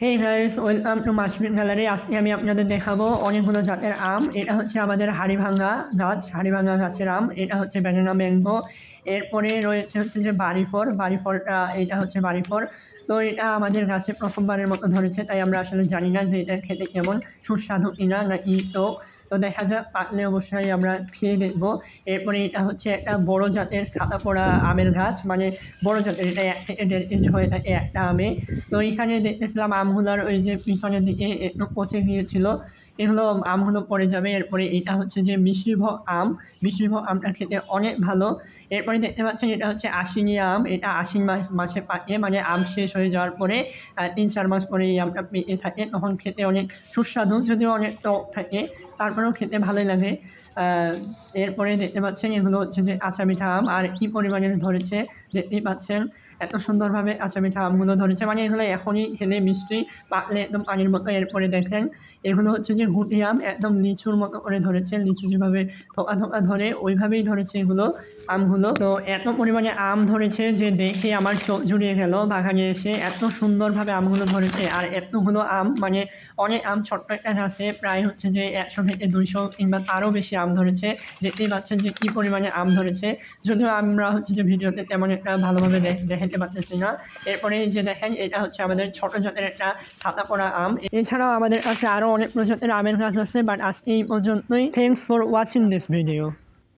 Hey guys, welcome to মাসমিক gallery. আজকে আমি আপনাদের দেখাবো অনেকগুলো জাতের আম। এটা হচ্ছে আমাদের হাড়িভাঙ্গা গাছ, হাড়িভাঙ্গা গাছের আম। এটা হচ্ছে ব্যানানা ম্যাঙ্গো। এরপরে রয়েছে হচ্ছে যে বাড়িফলটা, এটা হচ্ছে বাড়িফল। তো এটা আমাদের গাছে প্রথমবারের মতো ধরেছে, তাই আমরা আসলে জানি না যে এটা খেতে কেমন, সুস্বাদু কিনা নাকি টক। তো দেখা যাক, পাকলে অবশ্যই আমরা খেয়ে দেখবো। এরপরে এটা হচ্ছে একটা বড় জাতের ছাতা পড়া আমের গাছ, মানে বড় জাতের, এটা 1 থেকে 1.5 কেজি হয়ে থাকে একটা আমে। তো এইখানে দেখতেছিলাম আমগুলার ওই যে পিছনের দিকে একটু পচে গিয়েছিল, এগুলো আমগুলো পড়ে যাবে। এরপরে এটা হচ্ছে যে মিশ্রিভোগ আম, মিশ্রিভোগ আমটা খেতে অনেক ভালো। এরপরে দেখতে পাচ্ছেন এটা হচ্ছে আশ্বিনী আম, এটা আশ্বিন মাসে পাকে, মানে আম শেষ হয়ে যাওয়ার পরে 3-4 মাস পরে এই আমটা পেকে থাকে, তখন খেতে অনেক সুস্বাদু, যদিও অনেক টক থাকে, তারপরেও খেতে ভালোই লাগে। এরপরে দেখতে পাচ্ছেন এগুলো হচ্ছে যে আচা মিঠা আম, আর কি পরিমাণে ধরেছে দেখতেই পাচ্ছেন। এত সুন্দরভাবে আচা মিঠা আমগুলো ধরেছে, মানে এগুলো এখনই খেলে মিষ্টি, পাকলে একদম পানির মতো। এরপরে দেখেন এগুলো হচ্ছে যে গুটি আম, একদম লিচুর মতো করে ধরেছে, লিচু যেভাবে থোকা থোকা ধরে ওইভাবেই ধরেছে এগুলো আমগুলো। তো এত পরিমাণে আম ধরেছে যে দেখে আমার চোখ জুড়িয়ে গেল। বাগানে এসে এত সুন্দরভাবে আমগুলো ধরেছে, আর এতগুলো আম, মানে অনেক আম, ছোট্ট একটা গাছে প্রায় হচ্ছে যে 100 থেকে 200 কিংবা তারও বেশি আম ধরেছে। দেখতেই পাচ্ছেন যে কি পরিমাণে আম ধরেছে, যদিও আমরা হচ্ছে যে ভিডিওতে তেমন একটা ভালোভাবে দেখাতে পারতেছি না। এরপরে এই যে দেখেন, এটা হচ্ছে আমাদের ছোট জাতের একটা ছাতা পড়া আম। এছাড়াও আমাদের কাছে আরও অনেক প্রজাতির আমের গাছ আছে, বাট আজকে এই পর্যন্তই। Thanks for watching this video.